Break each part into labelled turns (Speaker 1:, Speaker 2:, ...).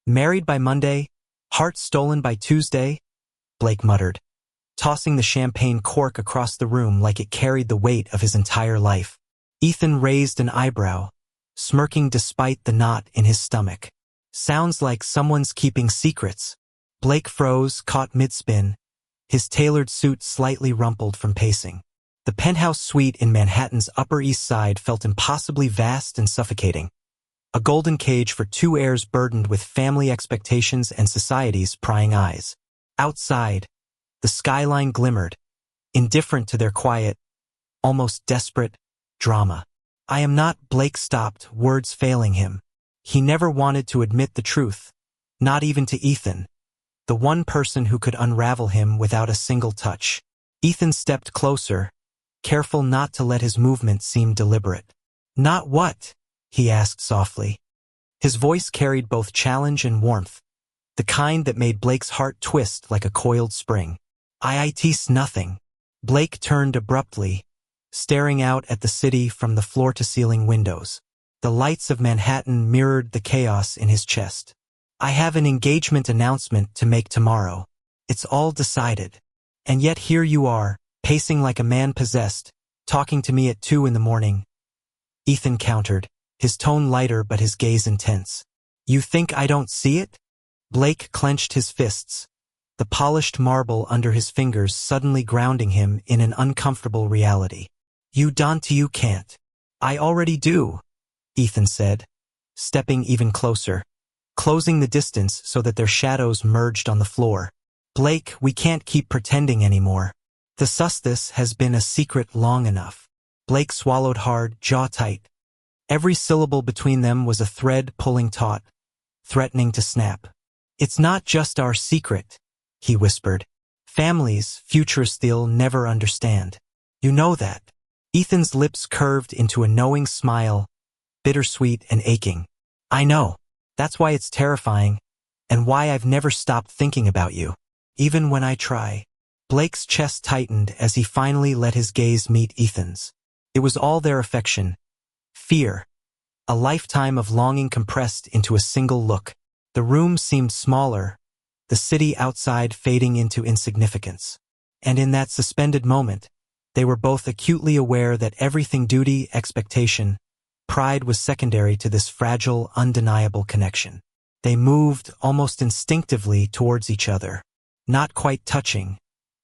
Speaker 1: Married by Monday, heart stolen by Tuesday, Blake muttered, tossing the champagne cork across the room like it carried the weight of his entire life. Ethan raised an eyebrow, smirking despite the knot in his stomach. Sounds like someone's keeping secrets. Blake froze, caught mid-spin, his tailored suit slightly rumpled from pacing. The penthouse suite in Manhattan's Upper East Side felt impossibly vast and suffocating. A golden cage for two heirs burdened with family expectations and society's prying eyes. Outside, the skyline glimmered, indifferent to their quiet, almost desperate, drama. "I am not," Blake stopped, words failing him. He never wanted to admit the truth, not even to Ethan, the one person who could unravel him without a single touch. Ethan stepped closer, careful not to let his movements seem deliberate. "Not what?" he asked softly. His voice carried both challenge and warmth, the kind that made Blake's heart twist like a coiled spring. "It's nothing." Blake turned abruptly, staring out at the city from the floor-to-ceiling windows. The lights of Manhattan mirrored the chaos in his chest. "I have an engagement announcement to make tomorrow. It's all decided. And yet here you are, pacing like a man possessed, talking to me at 2 in the morning. Ethan countered, his tone lighter but his gaze intense. "You think I don't see it?" Blake clenched his fists, the polished marble under his fingers suddenly grounding him in an uncomfortable reality. "You can't." "I already do," Ethan said, stepping even closer, closing the distance so that their shadows merged on the floor. "Blake, we can't keep pretending anymore. The this has been a secret long enough." Blake swallowed hard, jaw tight. Every syllable between them was a thread pulling taut, threatening to snap. "It's not just our secret," he whispered. "Families, futurists, they'll never understand. You know that." Ethan's lips curved into a knowing smile, bittersweet and aching. "I know. That's why it's terrifying, and why I've never stopped thinking about you, even when I try." Blake's chest tightened as he finally let his gaze meet Ethan's. It was all their affection, fear, a lifetime of longing compressed into a single look. The room seemed smaller, the city outside fading into insignificance. And in that suspended moment, they were both acutely aware that everything duty, expectation, pride was secondary to this fragile, undeniable connection. They moved almost instinctively towards each other, not quite touching,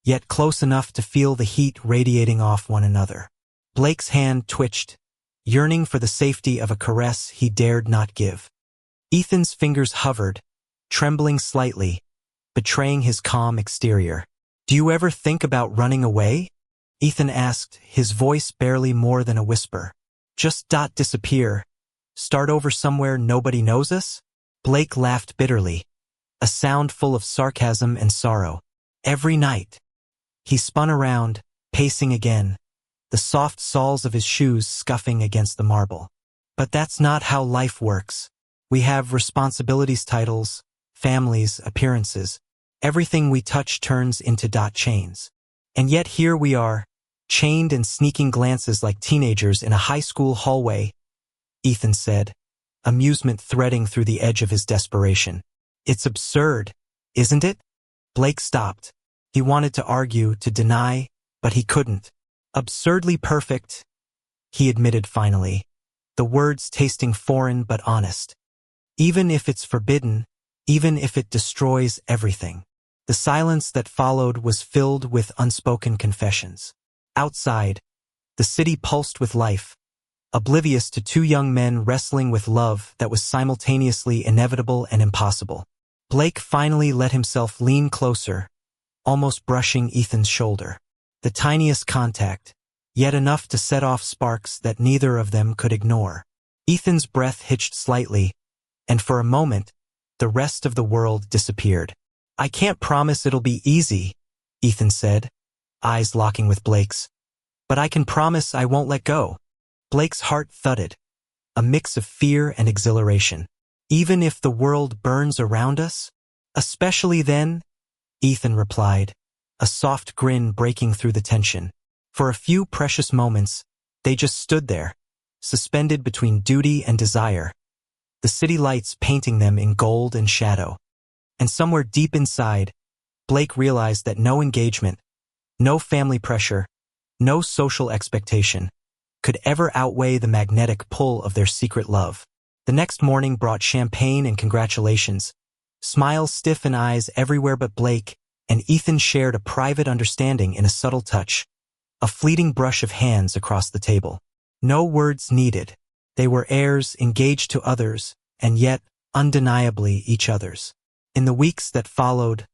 Speaker 1: yet close enough to feel the heat radiating off one another. Blake's hand twitched, yearning for the safety of a caress he dared not give. Ethan's fingers hovered, trembling slightly, betraying his calm exterior. "Do you ever think about running away?" Ethan asked, his voice barely more than a whisper. "Just disappear? Start over somewhere nobody knows us?" Blake laughed bitterly, a sound full of sarcasm and sorrow. "Every night." He spun around, pacing again, the soft soles of his shoes scuffing against the marble. "But that's not how life works. We have responsibilities, titles, families, appearances. Everything we touch turns into chains. And yet here we are, chained and sneaking glances like teenagers in a high school hallway," Ethan said, amusement threading through the edge of his desperation. "It's absurd, isn't it?" Blake stopped. He wanted to argue, to deny, but he couldn't. "Absurdly perfect," he admitted finally, the words tasting foreign but honest. "Even if it's forbidden, even if it destroys everything." The silence that followed was filled with unspoken confessions. Outside, the city pulsed with life, oblivious to two young men wrestling with love that was simultaneously inevitable and impossible. Blake finally let himself lean closer, almost brushing Ethan's shoulder. The tiniest contact, yet enough to set off sparks that neither of them could ignore. Ethan's breath hitched slightly, and for a moment, the rest of the world disappeared. "I can't promise it'll be easy," Ethan said, eyes locking with Blake's. "But I can promise I won't let go." Blake's heart thudded, a mix of fear and exhilaration. "Even if the world burns around us?" "Especially then," Ethan replied, a soft grin breaking through the tension. For a few precious moments, they just stood there, suspended between duty and desire, the city lights painting them in gold and shadow. And somewhere deep inside, Blake realized that no engagement, no family pressure, no social expectation could ever outweigh the magnetic pull of their secret love. The next morning brought champagne and congratulations, smiles, stiff and eyes everywhere, but Blake and Ethan shared a private understanding in a subtle touch, a fleeting brush of hands across the table. No words needed. They were heirs, engaged to others, and yet undeniably each other's. In the weeks that followed,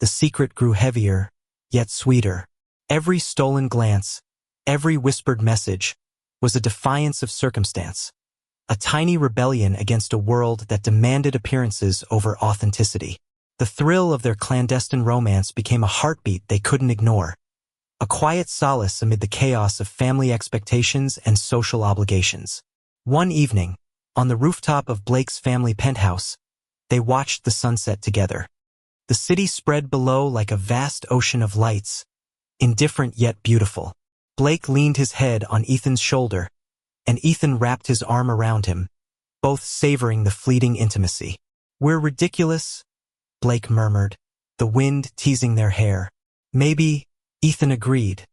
Speaker 1: the secret grew heavier, yet sweeter. Every stolen glance, every whispered message, was a defiance of circumstance, a tiny rebellion against a world that demanded appearances over authenticity. The thrill of their clandestine romance became a heartbeat they couldn't ignore, a quiet solace amid the chaos of family expectations and social obligations. One evening, on the rooftop of Blake's family penthouse, they watched the sunset together. The city spread below like a vast ocean of lights, indifferent yet beautiful. Blake leaned his head on Ethan's shoulder, and Ethan wrapped his arm around him, both savoring the fleeting intimacy. "We're ridiculous," Blake murmured, the wind teasing their hair. "Maybe," Ethan agreed,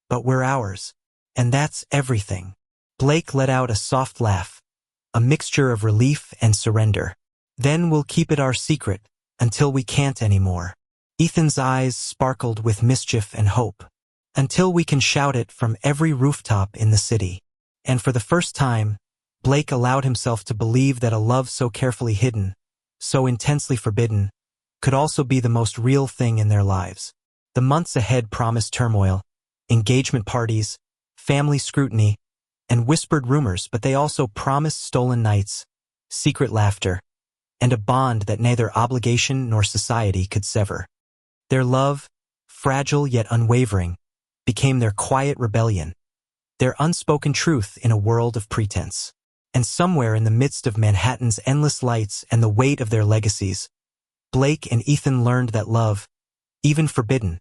Speaker 1: "but we're ours. And that's everything." Blake let out a soft laugh, a mixture of relief and surrender. "Then we'll keep it our secret, until we can't anymore." Ethan's eyes sparkled with mischief and hope. "Until we can shout it from every rooftop in the city." And for the first time, Blake allowed himself to believe that a love so carefully hidden, so intensely forbidden, could also be the most real thing in their lives. The months ahead promised turmoil, engagement parties, family scrutiny, and whispered rumors, but they also promised stolen nights, secret laughter, and a bond that neither obligation nor society could sever. Their love, fragile yet unwavering, became their quiet rebellion, their unspoken truth in a world of pretense. And somewhere in the midst of Manhattan's endless lights and the weight of their legacies, Blake and Ethan learned that love, even forbidden,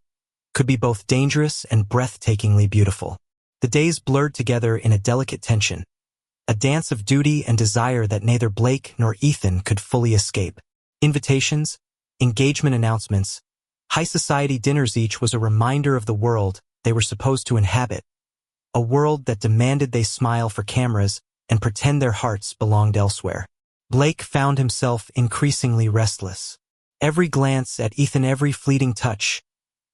Speaker 1: could be both dangerous and breathtakingly beautiful. The days blurred together in a delicate tension, a dance of duty and desire that neither Blake nor Ethan could fully escape. Invitations, engagement announcements, high society dinners, each was a reminder of the world they were supposed to inhabit, a world that demanded they smile for cameras and pretend their hearts belonged elsewhere. Blake found himself increasingly restless. Every glance at Ethan, every fleeting touch,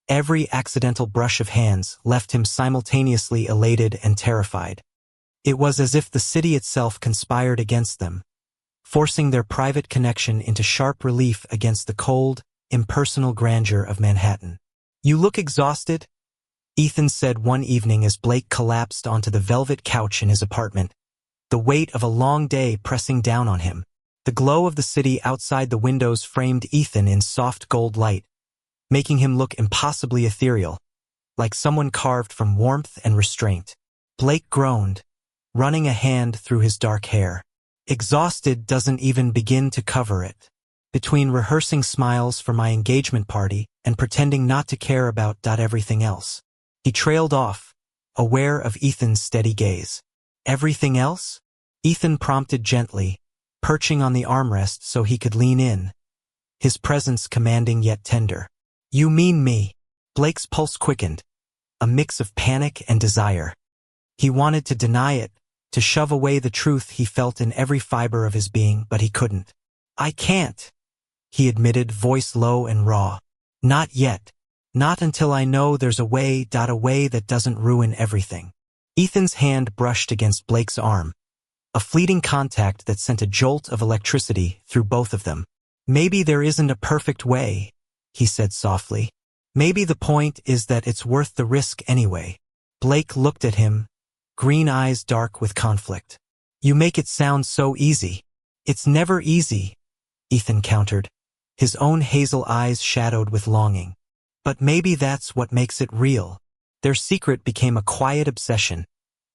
Speaker 1: every accidental brush of hands left him simultaneously elated and terrified. It was as if the city itself conspired against them, forcing their private connection into sharp relief against the cold, impersonal grandeur of Manhattan. "You look exhausted," Ethan said one evening as Blake collapsed onto the velvet couch in his apartment, the weight of a long day pressing down on him. The glow of the city outside the windows framed Ethan in soft gold light, making him look impossibly ethereal, like someone carved from warmth and restraint. Blake groaned, running a hand through his dark hair. "Exhausted doesn't even begin to cover it. Between rehearsing smiles for my engagement party and pretending not to care about everything else." He trailed off, aware of Ethan's steady gaze. "Everything else?" Ethan prompted gently, perching on the armrest so he could lean in, his presence commanding yet tender. "You mean me?" Blake's pulse quickened, a mix of panic and desire. He wanted to deny it, to shove away the truth he felt in every fiber of his being, but he couldn't. "I can't," he admitted, voice low and raw. "Not yet. Not until I know there's a way that doesn't ruin everything." Ethan's hand brushed against Blake's arm, a fleeting contact that sent a jolt of electricity through both of them. "Maybe there isn't a perfect way," he said softly. "Maybe the point is that it's worth the risk anyway." Blake looked at him, green eyes dark with conflict. "You make it sound so easy." "It's never easy," Ethan countered, his own hazel eyes shadowed with longing. "But maybe that's what makes it real." Their secret became a quiet obsession,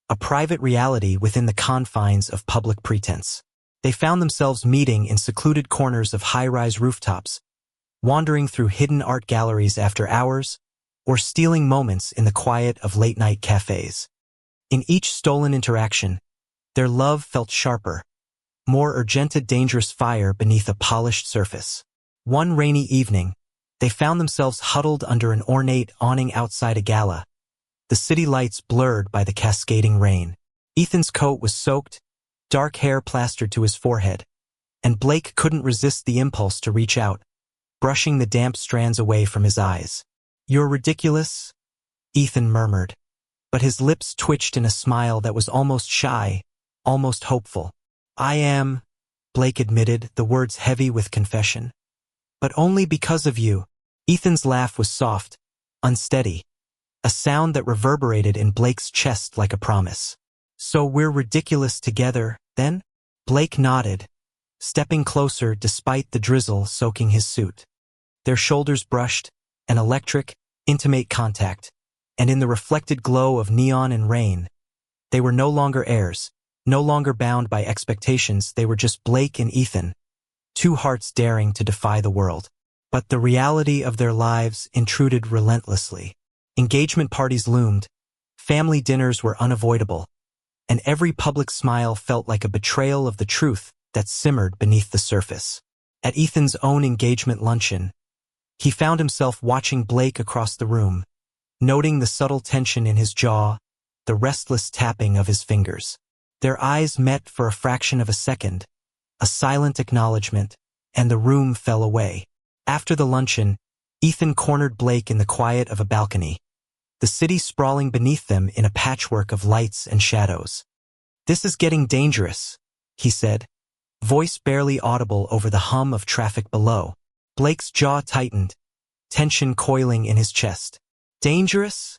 Speaker 1: a private reality within the confines of public pretense. They found themselves meeting in secluded corners of high-rise rooftops, wandering through hidden art galleries after hours, or stealing moments in the quiet of late-night cafes. In each stolen interaction, their love felt sharper, more urgent dangerous fire beneath a polished surface. One rainy evening, they found themselves huddled under an ornate awning outside a gala, the city lights blurred by the cascading rain. Ethan's coat was soaked, dark hair plastered to his forehead, and Blake couldn't resist the impulse to reach out, brushing the damp strands away from his eyes. "You're ridiculous," Ethan murmured, but his lips twitched in a smile that was almost shy, almost hopeful. "I am," Blake admitted, the words heavy with confession. "But only because of you." Ethan's laugh was soft, unsteady, a sound that reverberated in Blake's chest like a promise. "So we're ridiculous together, then?" Blake nodded, stepping closer despite the drizzle soaking his suit. Their shoulders brushed, an electric, intimate contact, and in the reflected glow of neon and rain, they were no longer heirs, no longer bound by expectations. They were just Blake and Ethan, two hearts daring to defy the world. But the reality of their lives intruded relentlessly. Engagement parties loomed, family dinners were unavoidable, and every public smile felt like a betrayal of the truth that simmered beneath the surface. At Ethan's own engagement luncheon, he found himself watching Blake across the room, noting the subtle tension in his jaw, the restless tapping of his fingers. Their eyes met for a fraction of a second, a silent acknowledgement, and the room fell away. After the luncheon, Ethan cornered Blake in the quiet of a balcony, the city sprawling beneath them in a patchwork of lights and shadows. "This is getting dangerous," he said, voice barely audible over the hum of traffic below. Blake's jaw tightened, tension coiling in his chest. "Dangerous?"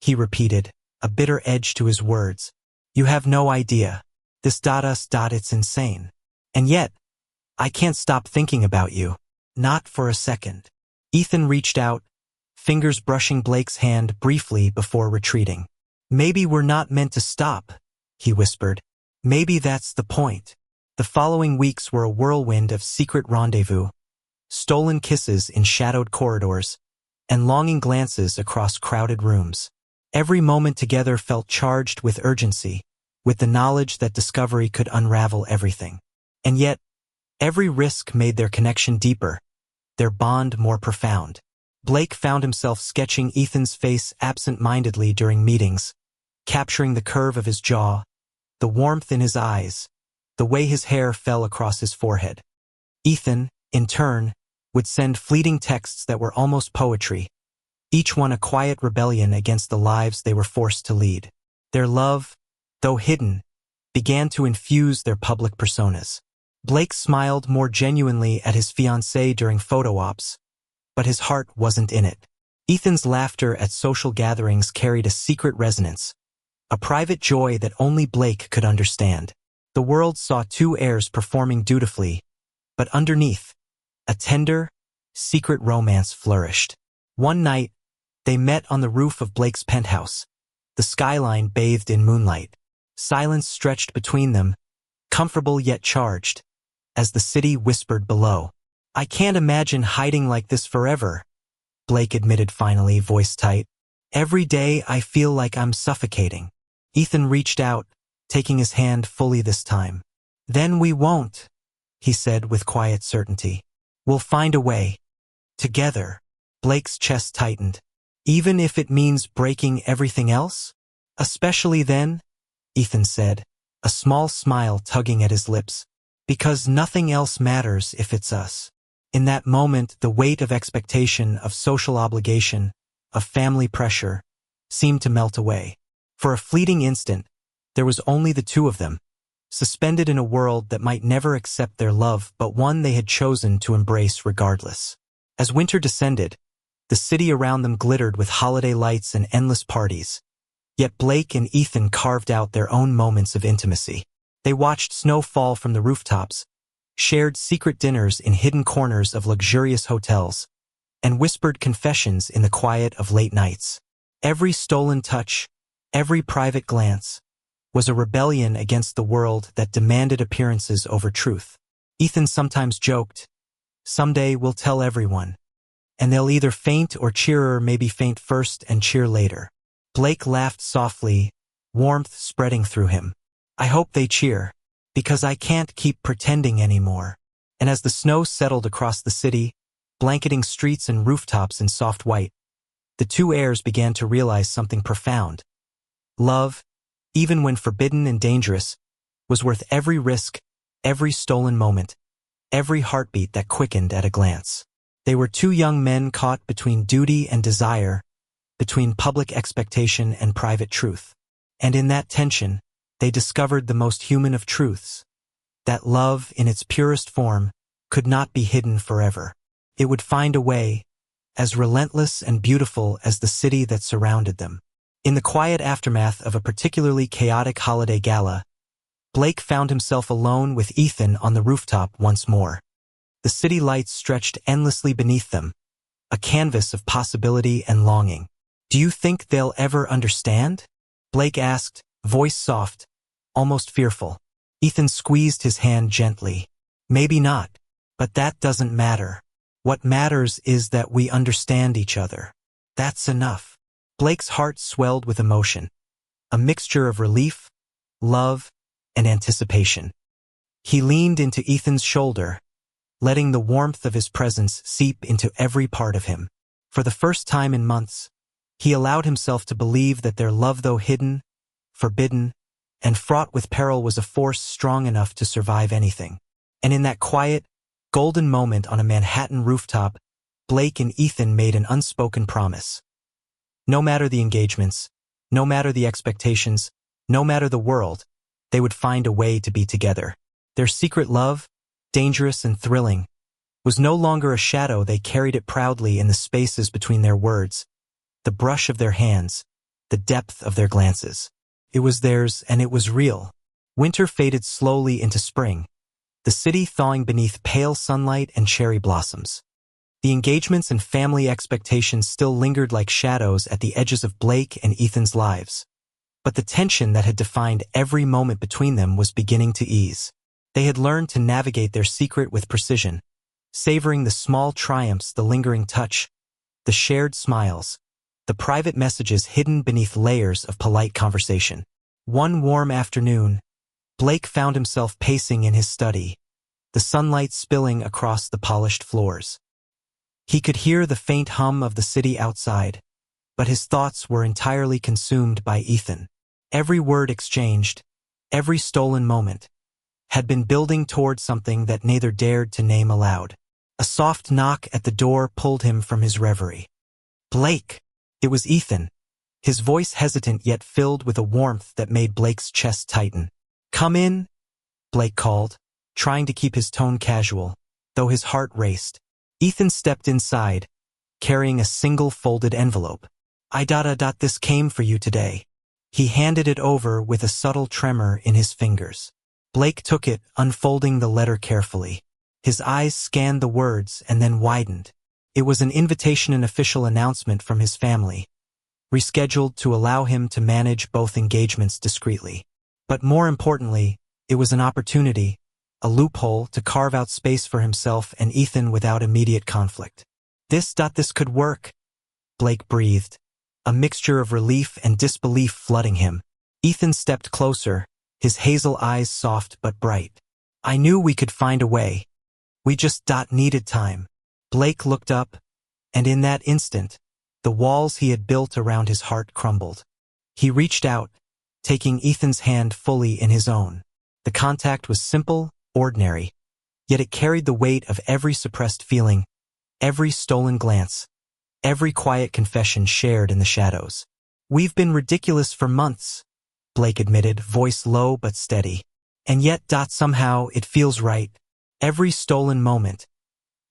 Speaker 1: he repeated, a bitter edge to his words. "You have no idea. It's insane. And yet, I can't stop thinking about you. Not for a second." Ethan reached out, fingers brushing Blake's hand briefly before retreating. "Maybe we're not meant to stop," he whispered. "Maybe that's the point." The following weeks were a whirlwind of secret rendezvous, stolen kisses in shadowed corridors, and longing glances across crowded rooms. Every moment together felt charged with urgency, with the knowledge that discovery could unravel everything. And yet, every risk made their connection deeper, their bond more profound. Blake found himself sketching Ethan's face absent-mindedly during meetings, capturing the curve of his jaw, the warmth in his eyes, the way his hair fell across his forehead. Ethan, in turn, would send fleeting texts that were almost poetry, each one a quiet rebellion against the lives they were forced to lead. Their love, though hidden, began to infuse their public personas. Blake smiled more genuinely at his fiancée during photo ops, but his heart wasn't in it. Ethan's laughter at social gatherings carried a secret resonance, a private joy that only Blake could understand. The world saw two heirs performing dutifully, but underneath, a tender, secret romance flourished. One night, they met on the roof of Blake's penthouse, the skyline bathed in moonlight. Silence stretched between them, comfortable yet charged, as the city whispered below. "I can't imagine hiding like this forever," Blake admitted finally, voice tight. "Every day I feel like I'm suffocating." Ethan reached out, taking his hand fully this time. "Then we won't," he said with quiet certainty. "We'll find a way. Together." Blake's chest tightened. "Even if it means breaking everything else?" "Especially then," Ethan said, a small smile tugging at his lips. "Because nothing else matters if it's us." In that moment, the weight of expectation, of social obligation, of family pressure, seemed to melt away. For a fleeting instant, there was only the two of them, suspended in a world that might never accept their love, but one they had chosen to embrace regardless. As winter descended, the city around them glittered with holiday lights and endless parties. Yet Blake and Ethan carved out their own moments of intimacy. They watched snow fall from the rooftops, shared secret dinners in hidden corners of luxurious hotels, and whispered confessions in the quiet of late nights. Every stolen touch, every private glance, was a rebellion against the world that demanded appearances over truth. Ethan sometimes joked, "Someday we'll tell everyone, and they'll either faint or cheer, or maybe faint first and cheer later." Blake laughed softly, warmth spreading through him. "I hope they cheer." Because I can't keep pretending anymore. And as the snow settled across the city, blanketing streets and rooftops in soft white, the two heirs began to realize something profound. Love, even when forbidden and dangerous, was worth every risk, every stolen moment, every heartbeat that quickened at a glance. They were two young men caught between duty and desire, between public expectation and private truth. And in that tension, they discovered the most human of truths, that love, in its purest form, could not be hidden forever. It would find a way, as relentless and beautiful as the city that surrounded them. In the quiet aftermath of a particularly chaotic holiday gala, Blake found himself alone with Ethan on the rooftop once more. The city lights stretched endlessly beneath them, a canvas of possibility and longing. "Do you think they'll ever understand?" Blake asked, voice soft, almost fearful. Ethan squeezed his hand gently. "Maybe not, but that doesn't matter. What matters is that we understand each other. That's enough." Blake's heart swelled with emotion, a mixture of relief, love, and anticipation. He leaned into Ethan's shoulder, letting the warmth of his presence seep into every part of him. For the first time in months, he allowed himself to believe that their love, though hidden, forbidden, and fraught with peril, was a force strong enough to survive anything. And in that quiet, golden moment on a Manhattan rooftop, Blake and Ethan made an unspoken promise. No matter the engagements, no matter the expectations, no matter the world, they would find a way to be together. Their secret love, dangerous and thrilling, was no longer a shadow. They carried it proudly in the spaces between their words, the brush of their hands, the depth of their glances. It was theirs, and it was real. Winter faded slowly into spring, the city thawing beneath pale sunlight and cherry blossoms. The engagements and family expectations still lingered like shadows at the edges of Blake and Ethan's lives. But the tension that had defined every moment between them was beginning to ease. They had learned to navigate their secret with precision, savoring the small triumphs, the lingering touch, the shared smiles, the private messages hidden beneath layers of polite conversation. One warm afternoon, Blake found himself pacing in his study, the sunlight spilling across the polished floors. He could hear the faint hum of the city outside, but his thoughts were entirely consumed by Ethan. Every word exchanged, every stolen moment, had been building toward something that neither dared to name aloud. A soft knock at the door pulled him from his reverie. "Blake!" It was Ethan, his voice hesitant yet filled with a warmth that made Blake's chest tighten. "Come in," Blake called, trying to keep his tone casual, though his heart raced. Ethan stepped inside, carrying a single folded envelope. This came for you today." He handed it over with a subtle tremor in his fingers. Blake took it, unfolding the letter carefully. His eyes scanned the words and then widened. It was an invitation, an official announcement from his family, rescheduled to allow him to manage both engagements discreetly. But more importantly, it was an opportunity, a loophole to carve out space for himself and Ethan without immediate conflict. This could work," Blake breathed, a mixture of relief and disbelief flooding him. Ethan stepped closer, his hazel eyes soft but bright. "I knew we could find a way. We just needed time." Blake looked up, and in that instant, the walls he had built around his heart crumbled. He reached out, taking Ethan's hand fully in his own. The contact was simple, ordinary, yet it carried the weight of every suppressed feeling, every stolen glance, every quiet confession shared in the shadows. "We've been ridiculous for months," Blake admitted, voice low but steady. "And yet, somehow, it feels right. Every stolen moment,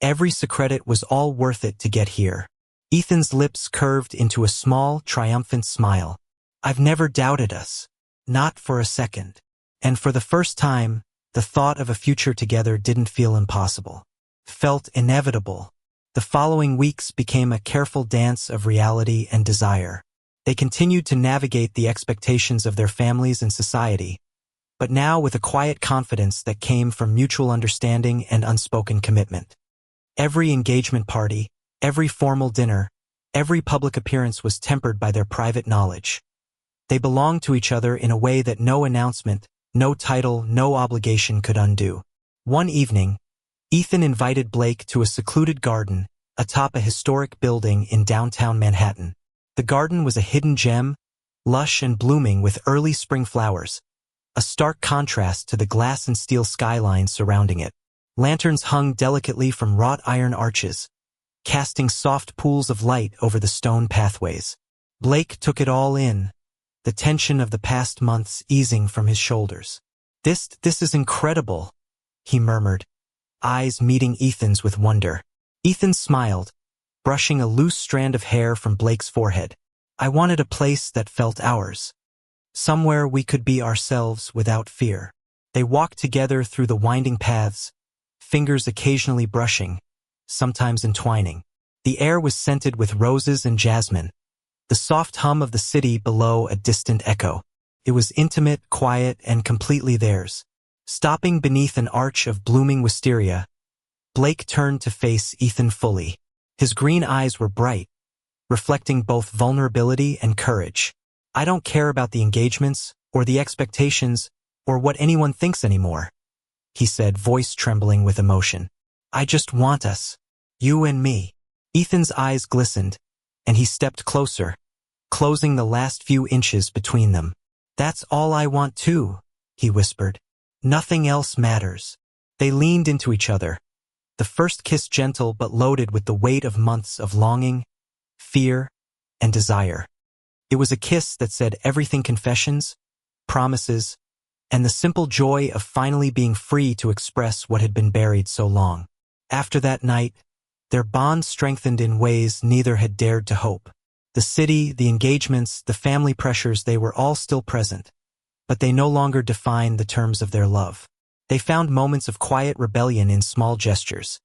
Speaker 1: every secret was all worth it to get here." Ethan's lips curved into a small, triumphant smile. "I've never doubted us. Not for a second." And for the first time, the thought of a future together didn't feel impossible. Felt inevitable. The following weeks became a careful dance of reality and desire. They continued to navigate the expectations of their families and society, but now with a quiet confidence that came from mutual understanding and unspoken commitment. Every engagement party, every formal dinner, every public appearance was tempered by their private knowledge. They belonged to each other in a way that no announcement, No title, no obligation could undo. One evening, Ethan invited Blake to a secluded garden atop a historic building in downtown Manhattan. The garden was a hidden gem, lush and blooming with early spring flowers, a stark contrast to the glass and steel skyline surrounding it. Lanterns hung delicately from wrought iron arches, casting soft pools of light over the stone pathways. Blake took it all in, the tension of the past months easing from his shoulders. This is incredible," he murmured, eyes meeting Ethan's with wonder. Ethan smiled, brushing a loose strand of hair from Blake's forehead. "I wanted a place that felt ours. Somewhere we could be ourselves without fear." They walked together through the winding paths, fingers occasionally brushing, sometimes entwining. The air was scented with roses and jasmine, the soft hum of the city below a distant echo. It was intimate, quiet, and completely theirs. Stopping beneath an arch of blooming wisteria, Blake turned to face Ethan fully. His green eyes were bright, reflecting both vulnerability and courage. "I don't care about the engagements, or the expectations, or what anyone thinks anymore," he said, voice trembling with emotion. "I just want us, you and me." Ethan's eyes glistened, and he stepped closer, closing the last few inches between them. "That's all I want too," he whispered. "Nothing else matters." They leaned into each other, the first kiss gentle but loaded with the weight of months of longing, fear, and desire. It was a kiss that said everything: confessions, promises, and the simple joy of finally being free to express what had been buried so long. After that night, their bond strengthened in ways neither had dared to hope. The city, the engagements, the family pressures, they were all still present, but they no longer defined the terms of their love. They found moments of quiet rebellion in small gestures.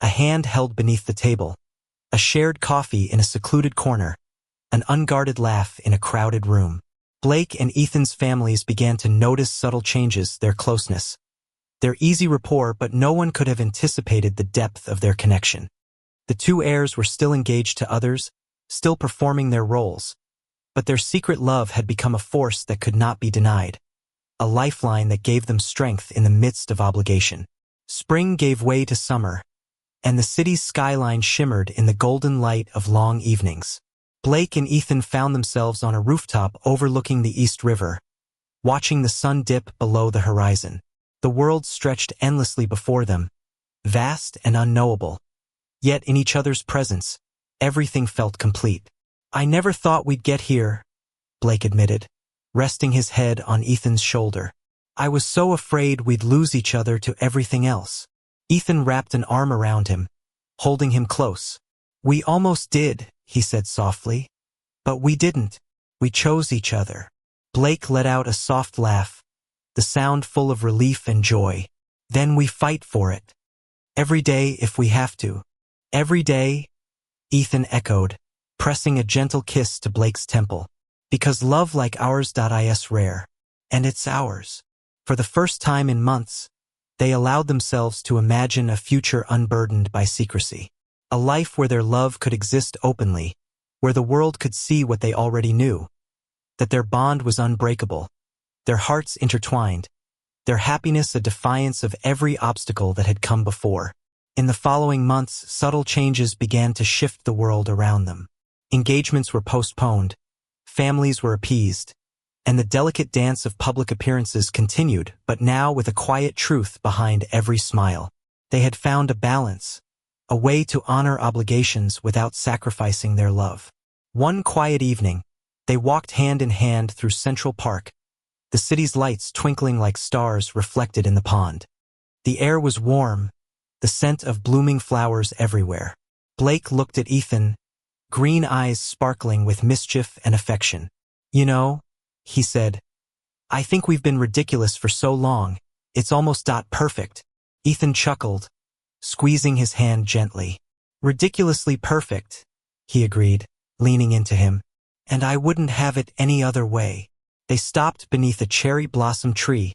Speaker 1: A hand held beneath the table, a shared coffee in a secluded corner, an unguarded laugh in a crowded room. Blake and Ethan's families began to notice subtle changes, their closeness, their easy rapport, but no one could have anticipated the depth of their connection. The two heirs were still engaged to others, still performing their roles, but their secret love had become a force that could not be denied, a lifeline that gave them strength in the midst of obligation. Spring gave way to summer, and the city's skyline shimmered in the golden light of long evenings. Blake and Ethan found themselves on a rooftop overlooking the East River, watching the sun dip below the horizon. The world stretched endlessly before them, vast and unknowable. Yet in each other's presence, everything felt complete. "I never thought we'd get here," Blake admitted, resting his head on Ethan's shoulder. "I was so afraid we'd lose each other to everything else." Ethan wrapped an arm around him, holding him close. "We almost did," he said softly. "But we didn't. We chose each other." Blake let out a soft laugh, the sound full of relief and joy. "Then we fight for it. Every day if we have to." "Every day," Ethan echoed, pressing a gentle kiss to Blake's temple. "Because love like ours is rare. And it's ours." For the first time in months, they allowed themselves to imagine a future unburdened by secrecy. A life where their love could exist openly, where the world could see what they already knew, that their bond was unbreakable, their hearts intertwined, their happiness a defiance of every obstacle that had come before. In the following months, subtle changes began to shift the world around them. Engagements were postponed, families were appeased, and the delicate dance of public appearances continued, but now with a quiet truth behind every smile. They had found a balance, a way to honor obligations without sacrificing their love. One quiet evening, they walked hand in hand through Central Park, the city's lights twinkling like stars reflected in the pond. The air was warm, the scent of blooming flowers everywhere. Blake looked at Ethan, green eyes sparkling with mischief and affection. "You know," he said, "I think we've been ridiculous for so long, it's almost perfect." Ethan chuckled, squeezing his hand gently. "Ridiculously perfect," he agreed, leaning into him. "And I wouldn't have it any other way." They stopped beneath a cherry blossom tree,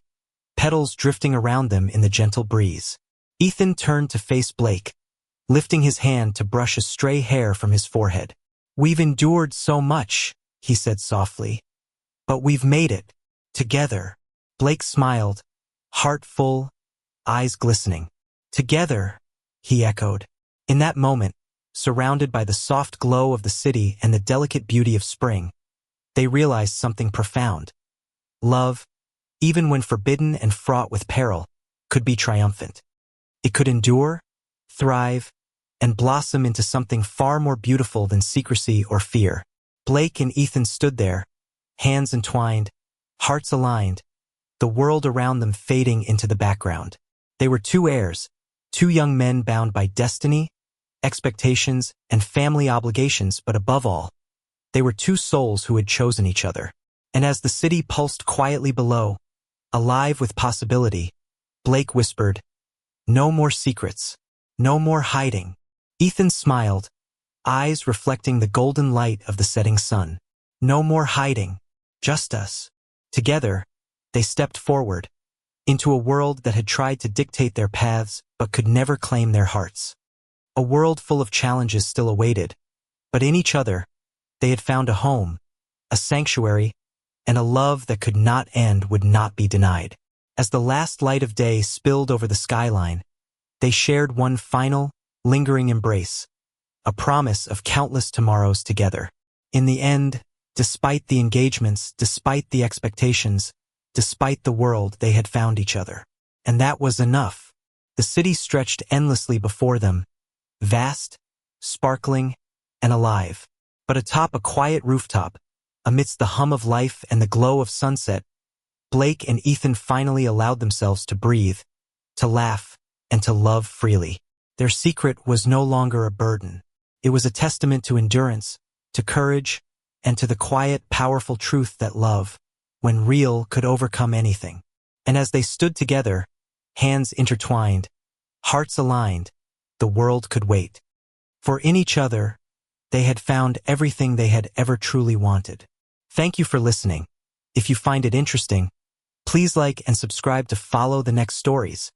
Speaker 1: petals drifting around them in the gentle breeze. Ethan turned to face Blake, lifting his hand to brush a stray hair from his forehead. "We've endured so much," he said softly, "but we've made it, together." Blake smiled, heart full, eyes glistening. Together, he echoed. In that moment, surrounded by the soft glow of the city and the delicate beauty of spring, they realized something profound. Love, even when forbidden and fraught with peril, could be triumphant. It could endure, thrive, and blossom into something far more beautiful than secrecy or fear. Blake and Ethan stood there, hands entwined, hearts aligned, the world around them fading into the background. They were two heirs, two young men bound by destiny, expectations, and family obligations, but above all, they were two souls who had chosen each other. And as the city pulsed quietly below, alive with possibility, Blake whispered, "No more secrets, no more hiding." Ethan smiled, eyes reflecting the golden light of the setting sun. No more hiding, just us. Together, they stepped forward, into a world that had tried to dictate their paths but could never claim their hearts. A world full of challenges still awaited, but in each other, they had found a home, a sanctuary, and a love that could not end, would not be denied. As the last light of day spilled over the skyline, they shared one final, lingering embrace, a promise of countless tomorrows together. In the end, despite the engagements, despite the expectations, despite the world, they had found each other. And that was enough. The city stretched endlessly before them, vast, sparkling, and alive. But atop a quiet rooftop, amidst the hum of life and the glow of sunset, Blake and Ethan finally allowed themselves to breathe, to laugh, and to love freely. Their secret was no longer a burden. It was a testament to endurance, to courage, and to the quiet, powerful truth that love, when real, could overcome anything. And as they stood together, hands intertwined, hearts aligned, the world could wait. For in each other, they had found everything they had ever truly wanted. Thank you for listening. If you find it interesting, please like and subscribe to follow the next stories.